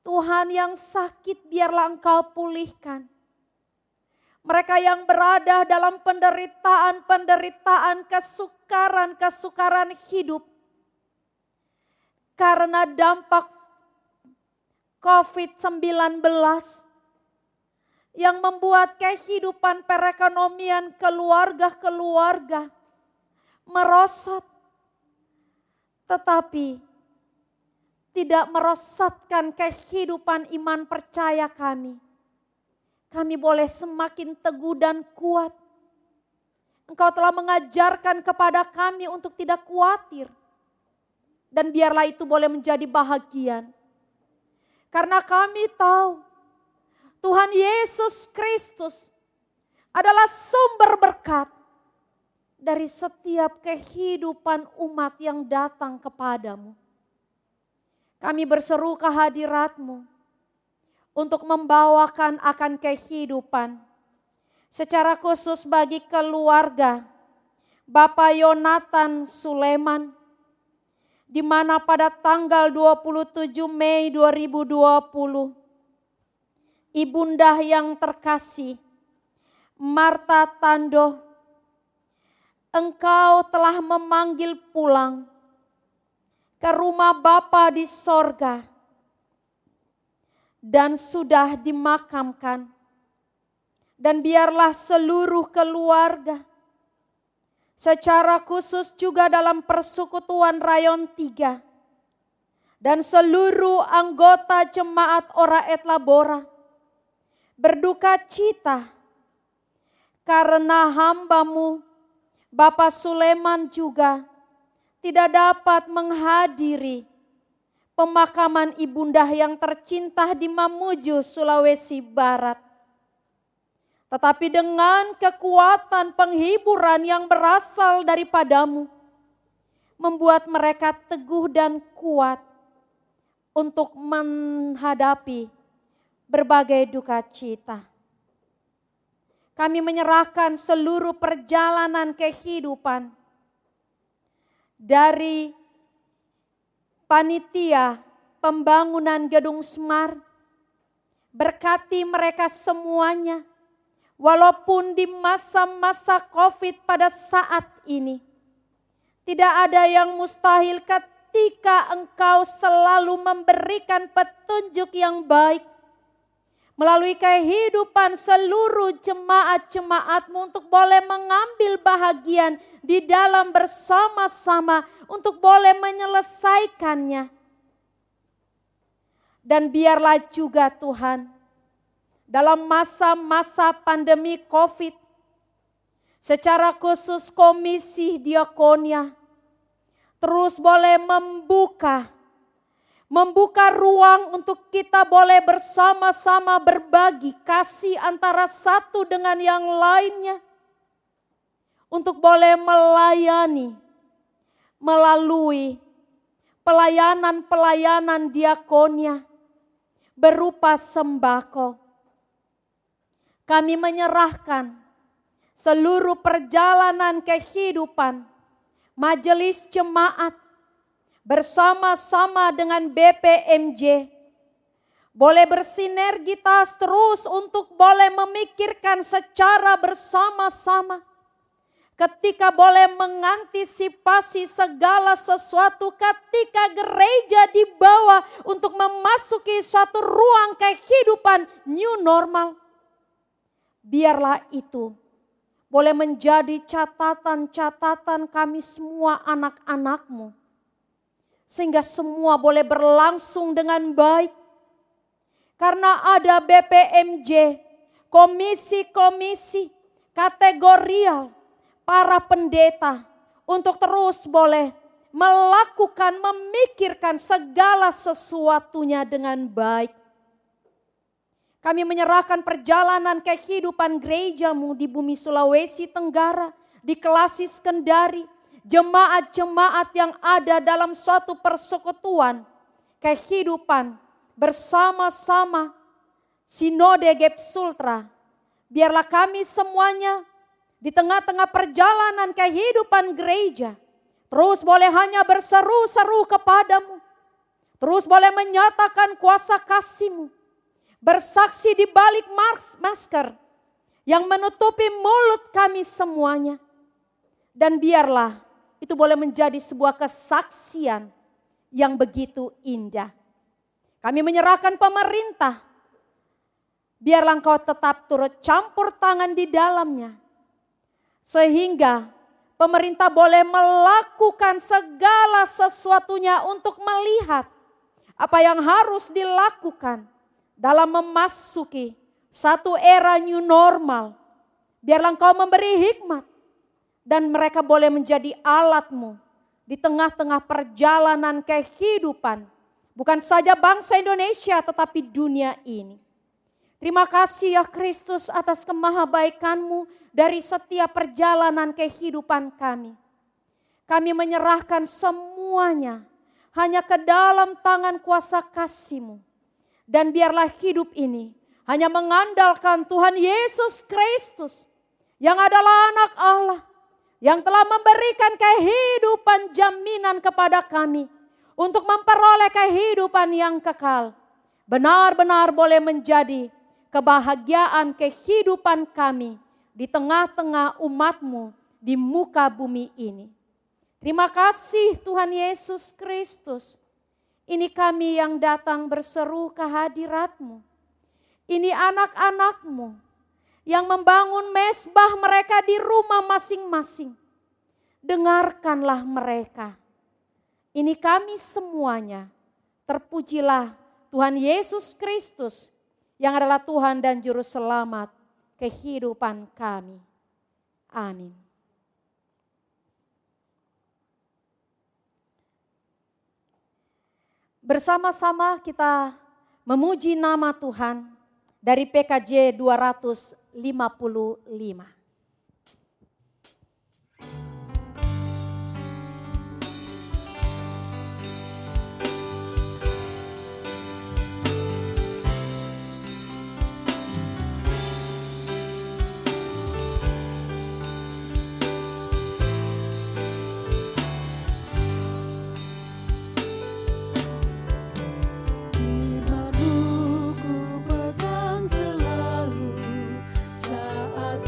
Tuhan, yang sakit biarlah Engkau pulihkan. Mereka yang berada dalam penderitaan, kesukaran hidup karena dampak COVID-19 yang membuat kehidupan perekonomian keluarga merosot, tetapi tidak merosotkan kehidupan iman percaya kami. Kami boleh semakin teguh dan kuat. Engkau telah mengajarkan kepada kami untuk tidak khawatir. Dan biarlah itu boleh menjadi bahagian. Karena kami tahu Tuhan Yesus Kristus adalah sumber berkat dari setiap kehidupan umat yang datang kepadamu. Kami berseru ke hadirat-Mu untuk membawakan akan kehidupan. Secara khusus bagi keluarga Bapak Yonatan Suleman, di mana pada tanggal 27 Mei 2020, Ibunda yang terkasih, Marta Tando, Engkau telah memanggil pulang ke rumah Bapa di sorga dan sudah dimakamkan. Dan biarlah seluruh keluarga, secara khusus juga dalam persekutuan Rayon 3 dan seluruh anggota jemaat Ora et Labora berduka cita karena hamba-Mu Bapak Suleman juga tidak dapat menghadiri pemakaman ibunda yang tercinta di Mamuju, Sulawesi Barat. Tetapi dengan kekuatan penghiburan yang berasal daripada-Mu, membuat mereka teguh dan kuat untuk menghadapi berbagai duka cita. Kami menyerahkan seluruh perjalanan kehidupan dari panitia pembangunan Gedung Semar. Berkati mereka semuanya, walaupun di masa-masa COVID pada saat ini. Tidak ada yang mustahil ketika Engkau selalu memberikan petunjuk yang baik melalui kehidupan seluruh jemaat-jemaat-Mu untuk boleh mengambil bahagian di dalam bersama-sama untuk boleh menyelesaikannya. Dan biarlah juga Tuhan, dalam masa-masa pandemi COVID, secara khusus Komisi Diakonia terus boleh membuka ruang untuk kita boleh bersama-sama berbagi kasih antara satu dengan yang lainnya. Untuk boleh melayani melalui pelayanan-pelayanan diakonia berupa sembako. Kami menyerahkan seluruh perjalanan kehidupan majelis jemaat bersama-sama dengan BPMJ boleh bersinergitas terus untuk boleh memikirkan secara bersama-sama. Ketika boleh mengantisipasi segala sesuatu ketika gereja dibawa untuk memasuki suatu ruang kehidupan new normal. Biarlah itu boleh menjadi catatan-catatan kami semua anak-anak-Mu. Sehingga semua boleh berlangsung dengan baik. Karena ada BPMJ, komisi-komisi, kategorial, para pendeta untuk terus boleh melakukan, memikirkan segala sesuatunya dengan baik. Kami menyerahkan perjalanan kehidupan gereja-Mu di bumi Sulawesi Tenggara, di Klasis Kendari, jemaat-jemaat yang ada dalam suatu persekutuan kehidupan bersama-sama Sinode GEP Sultra. Biarlah kami semuanya di tengah-tengah perjalanan kehidupan gereja terus boleh hanya berseru-seru kepadamu, terus boleh menyatakan kuasa kasih-Mu, bersaksi di balik masker yang menutupi mulut kami semuanya. Dan biarlah itu boleh menjadi sebuah kesaksian yang begitu indah. Kami menyerahkan pemerintah, biarlah Engkau tetap turut campur tangan di dalamnya. Sehingga pemerintah boleh melakukan segala sesuatunya untuk melihat apa yang harus dilakukan dalam memasuki satu era new normal. Biarlah Engkau memberi hikmat dan mereka boleh menjadi alat-Mu di tengah-tengah perjalanan kehidupan. Bukan saja bangsa Indonesia tetapi dunia ini. Terima kasih ya Kristus atas kemahabaikan-Mu dari setiap perjalanan kehidupan kami. Kami menyerahkan semuanya hanya ke dalam tangan kuasa kasih-Mu. Dan biarlah hidup ini hanya mengandalkan Tuhan Yesus Kristus yang adalah anak Allah, yang telah memberikan kehidupan jaminan kepada kami untuk memperoleh kehidupan yang kekal. Benar-benar boleh menjadi kebahagiaan kehidupan kami di tengah-tengah umat-Mu di muka bumi ini. Terima kasih Tuhan Yesus Kristus. Ini kami yang datang berseru kehadirat-Mu. Ini anak-anak-Mu yang membangun mezbah mereka di rumah masing-masing. Dengarkanlah mereka. Ini kami semuanya. Terpujilah Tuhan Yesus Kristus yang adalah Tuhan dan Juru Selamat kehidupan kami. Amin. Bersama-sama kita memuji nama Tuhan dari PKJ 255. Firman-Mu ku pegang selalu saat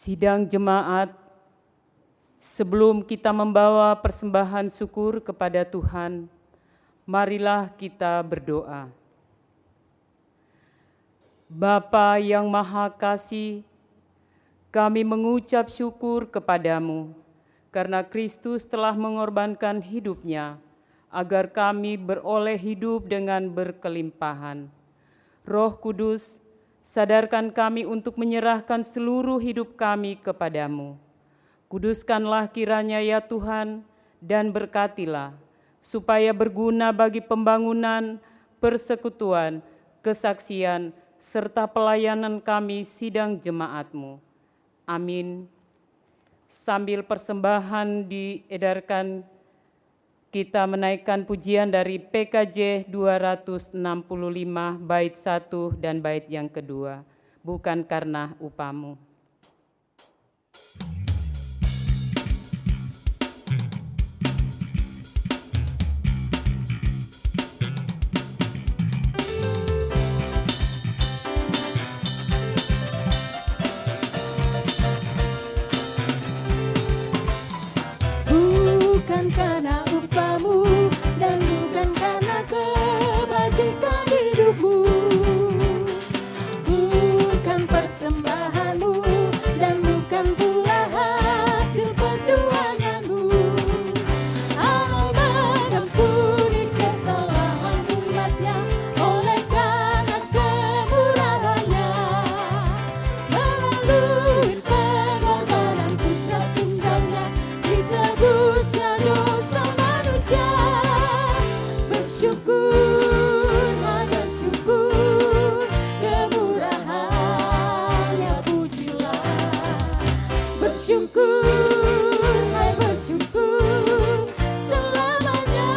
Sidang jemaat, sebelum kita membawa persembahan syukur kepada Tuhan, marilah kita berdoa. Bapa yang Maha Kasih, kami mengucap syukur kepadamu karena Kristus telah mengorbankan hidupnya agar kami beroleh hidup dengan berkelimpahan. Roh Kudus, sadarkan kami untuk menyerahkan seluruh hidup kami kepadamu. Kuduskanlah kiranya ya Tuhan, dan berkatilah, supaya berguna bagi pembangunan, persekutuan, kesaksian, serta pelayanan kami sidang jemaat-Mu. Amin. Sambil persembahan diedarkan, kita menaikkan pujian dari PKJ 265 bait 1 dan bait yang kedua, bukan karena upamu. Bukan karena upamu dan bukan karena kebajikan hidupmu, bukan persembahanmu dan bukan pula hasil perjuanganmu. Allah mengampuni kesalahan umatnya oleh karena kemurahannya, melalui pengorbanan putra tunggalnya ditebusnya dosa manusia. Bersyukur, hai bersyukur, kemurahannya pujilah. Bersyukur, hai bersyukur, selamanya.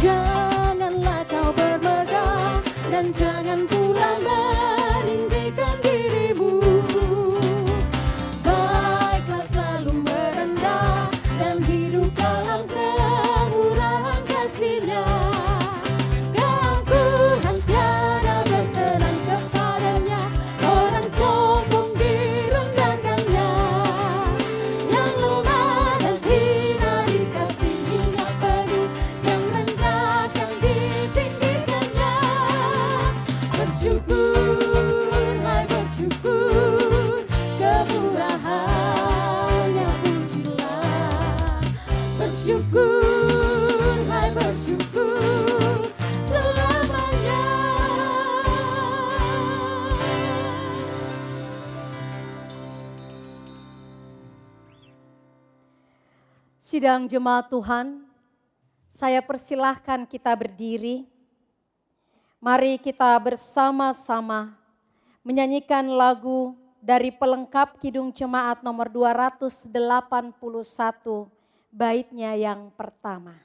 Janganlah kau bermegah dan jangan pula meninggikan dirimu. Baiklah selalu merendah dan hidup dalam kemurahan kasih-Nya. Keangkuhan tiada berkenan kepadanya, orang sombong direndahkannya. Yang lemah dan hina dikasihinya penuh, yang rendahkan ditinggikannya. Bersyukur, hai bersyukur, kemurahannya pujilah. Bersyukur, hai bersyukur, selamanya. Sidang jemaat Tuhan, saya persilahkan kita berdiri. Mari kita bersama-sama menyanyikan lagu dari pelengkap Kidung Jemaat nomor 281, baitnya yang pertama.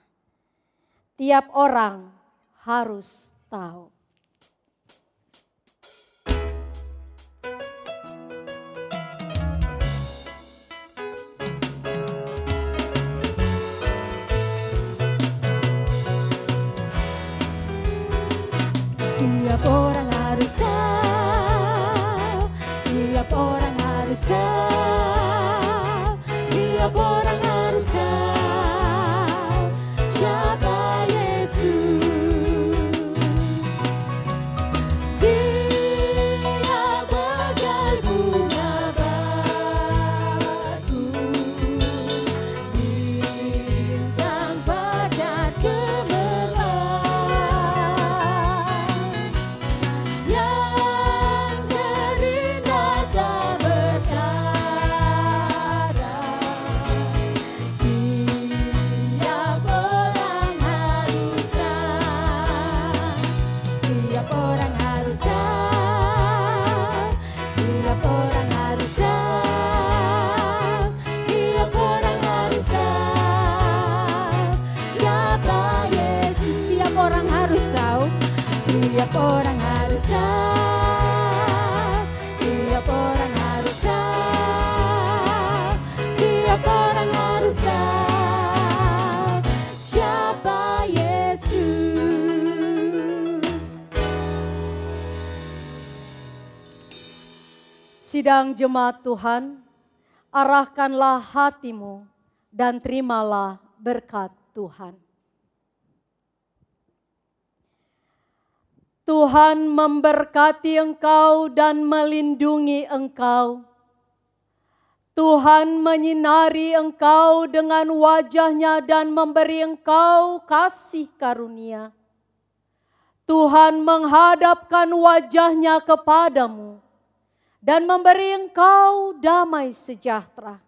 Tiap orang harus tahu. Tiap orang harus tahu, tiap orang harus tahu, tiap orang harus tahu siapa Yesus. Dia bagai bunga batu, bintang fajar cemerlang, yang terindah tak bertara. Tiap orang harus tahu, tiap orang harus tahu, tiap orang harus tahu, tiap orang harus tahu siapa Yesus. Tiap orang harus tahu, tiap orang harus tahu, tiap orang harus tahu, tiap orang harus tahu Sidang jemaat Tuhan, arahkanlah hatimu dan terimalah berkat Tuhan. Tuhan memberkati engkau dan melindungi engkau. Tuhan menyinari engkau dengan wajah-Nya dan memberi engkau kasih karunia. Tuhan menghadapkan wajah-Nya kepadamu dan memberi engkau damai sejahtera.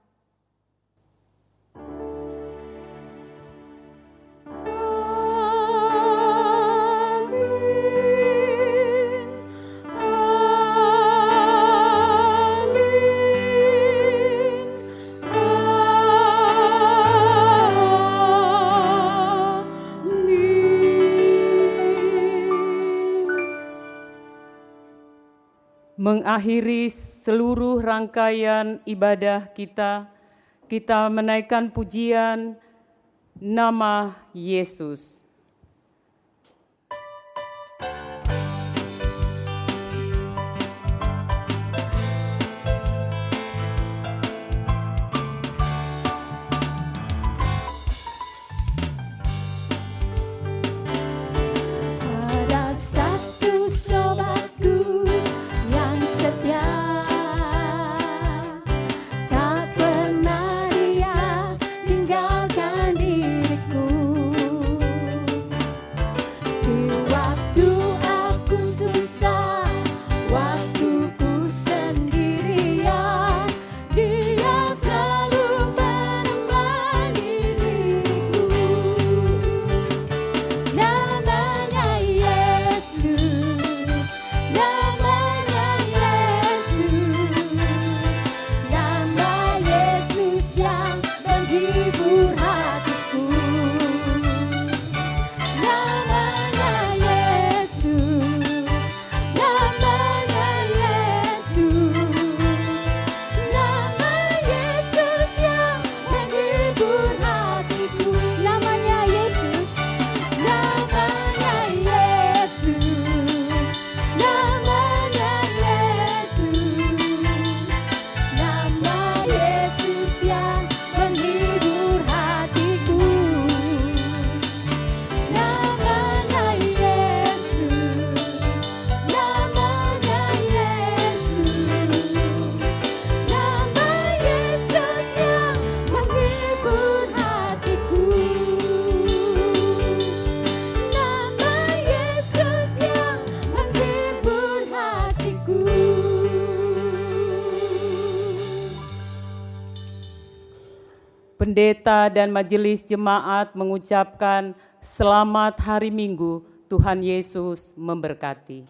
Mengakhiri seluruh rangkaian ibadah kita menaikkan pujian nama Yesus. Ada satu sobatku yang setia, tak pernah dia tinggalkan diriku. Di waktu aku susah, waktuku sendirian, dia selalu menemani diriku. Namanya Yesus, namanya Yesus, nama Yesus yang menghibur hatiku. Namanya Yesus, namanya Yesus, nama Yesus yang menghibur hatiku. Namanya Yesus, namanya Yesus, namanya Yesus, nama Yesus yang menghibur hatiku. Namanya Yesus, namanya Yesus, nama Yesus yang menghibur hatiku. Nama Yesus yang menghibur hatiku. Pendeta dan majelis jemaat mengucapkan selamat hari Minggu. Tuhan Yesus memberkati.